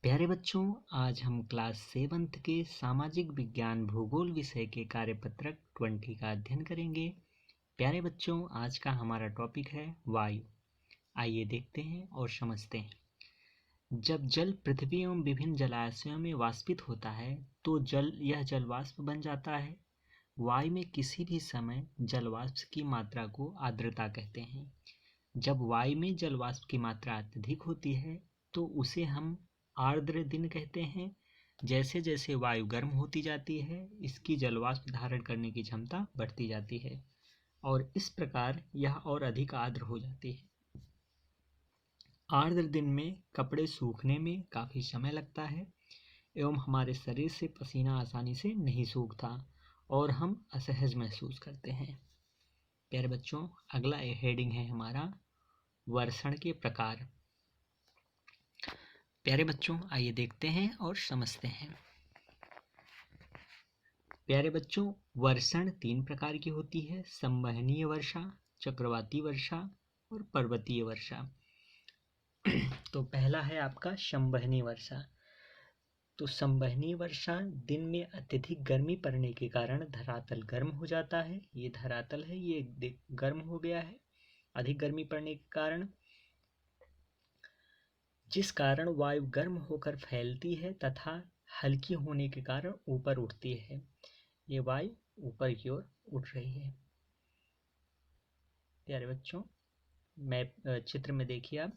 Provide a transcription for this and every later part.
प्यारे बच्चों, आज हम क्लास 7th के सामाजिक विज्ञान भूगोल विषय के कार्यपत्रक 20 का अध्ययन करेंगे। प्यारे बच्चों, आज का हमारा टॉपिक है वायु। आइए देखते हैं और समझते हैं। जब जल पृथ्वी एवं विभिन्न जलाशयों में वाष्पित होता है तो यह जल वाष्प बन जाता है। वायु में किसी भी समय जल वाष्प की मात्रा को आर्द्रता कहते हैं। जब वायु में जल वाष्प की मात्रा अत्यधिक होती है तो उसे हम आर्द्र दिन कहते हैं। जैसे जैसे वायु गर्म होती जाती है, इसकी जल वाष्प धारण करने की क्षमता बढ़ती जाती है और इस प्रकार यह और अधिक आर्द्र हो जाती है। आर्द्र दिन में कपड़े सूखने में काफ़ी समय लगता है एवं हमारे शरीर से पसीना आसानी से नहीं सूखता और हम असहज महसूस करते हैं। प्यारे बच्चों, अगला हेडिंग है हमारा वर्षण के प्रकार। प्यारे बच्चों, आइए देखते हैं और समझते हैं। प्यारे बच्चों, वर्षण 3 प्रकार की होती है: संवहनीय वर्षा, चक्रवाती वर्षा और पर्वतीय वर्षा। तो पहला है आपका संवहनीय वर्षा। तो संवहनीय वर्षा दिन में अत्यधिक गर्मी पड़ने के कारण धरातल गर्म हो जाता है। ये धरातल है, ये गर्म हो गया है अधिक गर्मी पड़ने के कारण, जिस कारण वायु गर्म होकर फैलती है तथा हल्की होने के कारण ऊपर उठती है। ये वायु ऊपर की ओर उठ रही है। प्यारे बच्चों, मैं चित्र में देखिए आप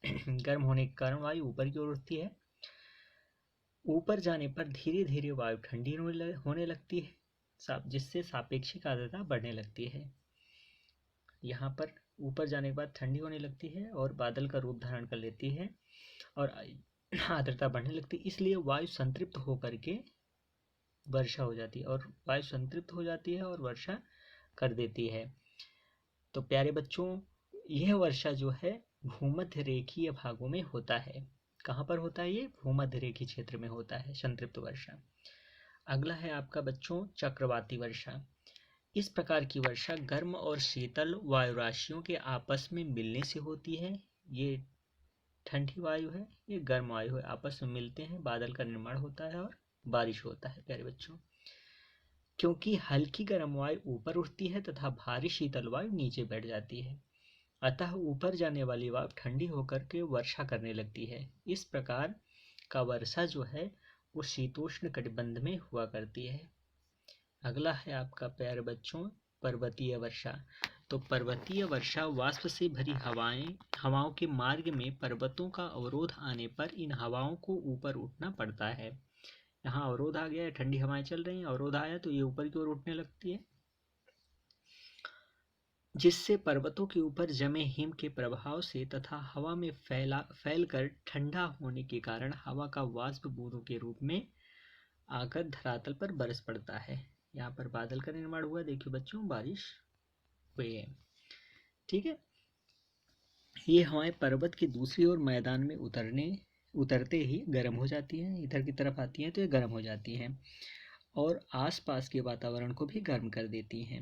गर्म होने के कारण वायु ऊपर की ओर उठती है। ऊपर जाने पर धीरे धीरे वायु ठंडी होने लगती है, जिससे सापेक्षिक आर्द्रता बढ़ने लगती है। यहाँ पर ऊपर जाने के बाद ठंडी होने लगती है और बादल का रूप धारण कर लेती है और आर्द्रता बढ़ने लगती है। इसलिए वायु संतृप्त होकर के वर्षा हो जाती है और वायु संतृप्त हो जाती है और वर्षा कर देती है। तो प्यारे बच्चों, यह वर्षा जो है भूमध्य रेखीय भागों में होता है। कहाँ पर होता है? ये भूमध्य रेखीय क्षेत्र में होता है संतृप्त वर्षा। अगला है आपका बच्चों चक्रवाती वर्षा। इस प्रकार की वर्षा गर्म और शीतल वायु राशियों के आपस में मिलने से होती है। ये ठंडी वायु है, ये गर्म वायु है, आपस में मिलते हैं, बादल का निर्माण होता है और बारिश होता है। प्यारे बच्चों, क्योंकि हल्की गर्म वायु ऊपर उठती है तथा भारी शीतल वायु नीचे बैठ जाती है, अतः ऊपर जाने वाली वायु ठंडी होकर के वर्षा करने लगती है। इस प्रकार का वर्षा जो है वो शीतोष्ण कटिबंध में हुआ करती है। अगला है आपका प्यारे बच्चों पर्वतीय वर्षा। तो पर्वतीय वर्षा वाष्प से भरी हवाओं के मार्ग में पर्वतों का अवरोध आने पर इन हवाओं को ऊपर उठना पड़ता है। यहाँ अवरोध आ गया है, ठंडी हवाएं चल रही हैं, अवरोध आया तो ये ऊपर की ओर उठने लगती है, जिससे पर्वतों के ऊपर जमे हिम के प्रभाव से तथा हवा में फैलकर ठंडा होने के कारण हवा का वाष्प बूंदों के रूप में आकर धरातल पर बरस पड़ता है। यहाँ पर बादल का निर्माण हुआ, देखिए बच्चों बारिश हुई है। ठीक है, ये हवाएं पर्वत की दूसरी ओर मैदान में उतरते ही गर्म हो जाती हैं, इधर की तरफ आती हैं तो ये गर्म हो जाती हैं और आसपास के वातावरण को भी गर्म कर देती हैं।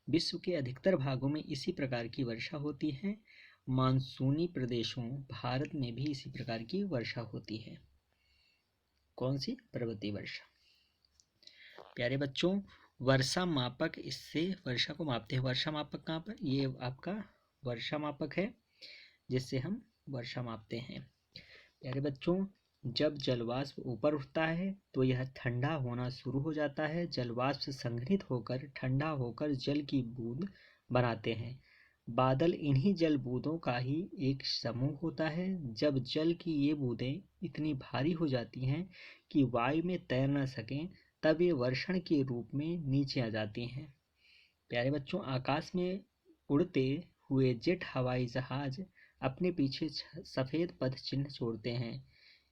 विश्व के अधिकतर भागों में इसी प्रकार की वर्षा होती है। मानसूनी प्रदेशों भारत में भी इसी प्रकार की वर्षा होती है। कौन सी? पर्वतीय वर्षा। प्यारे बच्चों, वर्षा मापक, इससे वर्षा को मापते हैं। वर्षा मापक कहाँ पर? ये आपका वर्षा मापक है जिससे हम वर्षा मापते हैं। प्यारे बच्चों, जब जलवाष्प ऊपर उठता है तो यह ठंडा होना शुरू हो जाता है। जलवाष्प संघनित होकर ठंडा होकर जल की बूंद बनाते हैं। बादल इन्हीं जल बूंदों का ही एक समूह होता है। जब जल की ये बूंदें इतनी भारी हो जाती हैं कि वायु में तैर न सकें, तब ये वर्षण के रूप में नीचे आ जाती हैं। प्यारे बच्चों, आकाश में उड़ते हुए जेट हवाई जहाज अपने पीछे सफ़ेद पथ चिन्ह छोड़ते हैं।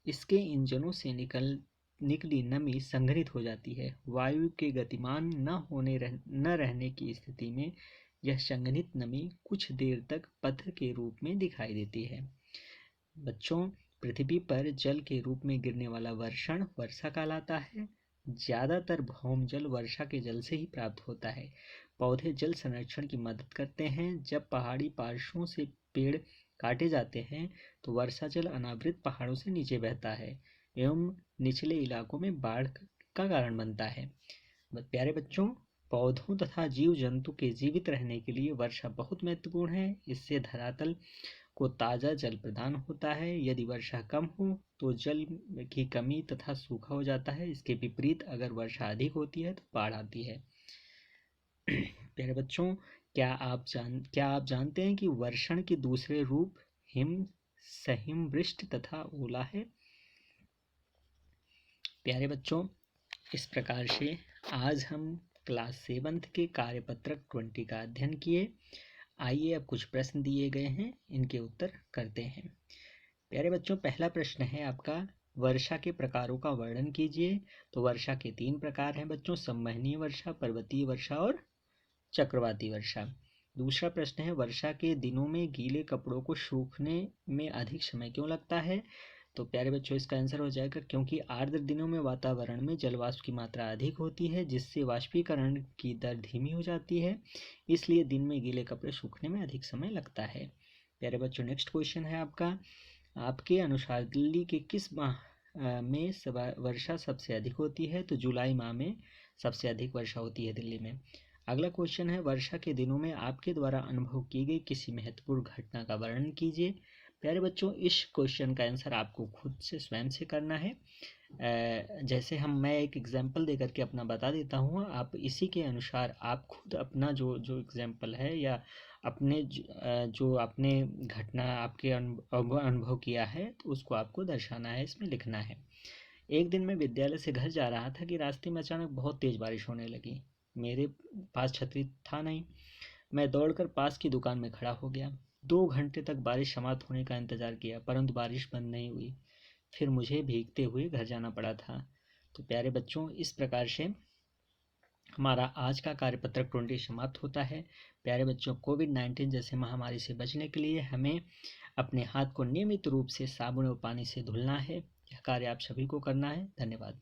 इसके इंजनों से निकली नमी संघनित हो जाती है। वायु के गतिमान न रहने की स्थिति में यह संघनित नमी कुछ देर तक पथ के रूप में दिखाई देती है। बच्चों, पृथ्वी पर जल के रूप में गिरने वाला वर्षण वर्षा कहलाता है। ज़्यादातर भौम जल वर्षा के जल से ही प्राप्त होता है। पौधे जल संरक्षण की मदद करते हैं। जब पहाड़ी पार्श्वों से पेड़ काटे जाते हैं तो वर्षा जल अनावृत पहाड़ों से नीचे बहता है। एवं निचले इलाकों में बाढ़ का कारण बनता है। प्यारे बच्चों, पौधों तथा जीव जंतु के जीवित रहने के लिए वर्षा बहुत महत्वपूर्ण है। इससे धरातल को ताज़ा जल प्रदान होता है। यदि वर्षा कम हो तो जल की कमी तथा सूखा हो जाता है। इसके विपरीत अगर वर्षा अधिक होती है तो बाढ़ आती है। प्यारे बच्चों, क्या आप जानते हैं कि वर्षण के दूसरे रूप हिम, सहिम, वृष्टि तथा ओला है। प्यारे बच्चों, इस प्रकार से आज हम क्लास 7 के कार्यपत्रक 20 का अध्ययन किए। आइए अब कुछ प्रश्न दिए गए हैं, इनके उत्तर करते हैं। प्यारे बच्चों, पहला प्रश्न है आपका, वर्षा के प्रकारों का वर्णन कीजिए। तो वर्षा के 3 प्रकार हैं बच्चों, संवहनीय वर्षा, पर्वतीय वर्षा और चक्रवाती वर्षा। दूसरा प्रश्न है, वर्षा के दिनों में गीले कपड़ों को सूखने में अधिक समय क्यों लगता है। तो प्यारे बच्चों, इसका आंसर हो जाएगा क्योंकि आर्द्र दिनों में वातावरण में जलवाष्प की मात्रा अधिक होती है, जिससे वाष्पीकरण की दर धीमी हो जाती है। इसलिए दिन में गीले कपड़े सूखने में अधिक समय लगता है। प्यारे बच्चों, नेक्स्ट क्वेश्चन है आपका, आपके अनुसार दिल्ली के किस माह में वर्षा सबसे अधिक होती है। तो जुलाई माह में सबसे अधिक वर्षा होती है दिल्ली में। अगला क्वेश्चन है, वर्षा के दिनों में आपके द्वारा अनुभव की गई किसी महत्वपूर्ण घटना का वर्णन कीजिए। प्यारे बच्चों, इस क्वेश्चन का आंसर आपको खुद से स्वयं से करना है। जैसे मैं एक एग्जाम्पल देकर के अपना बता देता हूँ, आप इसी के अनुसार आप खुद अपना जो जो एग्जाम्पल है या अपने जो आपने घटना आपके अनुभव किया है तो उसको आपको दर्शाना है, इसमें लिखना है। एक दिन मैं विद्यालय से घर जा रहा था कि रास्ते में अचानक बहुत तेज़ बारिश होने लगी। मेरे पास छतरी था नहीं। मैं दौड़कर पास की दुकान में खड़ा हो गया। 2 घंटे तक बारिश समाप्त होने का इंतज़ार किया, परंतु बारिश बंद नहीं हुई। फिर मुझे भीगते हुए घर जाना पड़ा था। तो प्यारे बच्चों, इस प्रकार से हमारा आज का कार्यपत्रक 20 समाप्त होता है। प्यारे बच्चों, कोविड-19 जैसे महामारी से बचने के लिए हमें अपने हाथ को नियमित रूप से साबुन और पानी से धुलना है। यह कार्य आप सभी को करना है। धन्यवाद।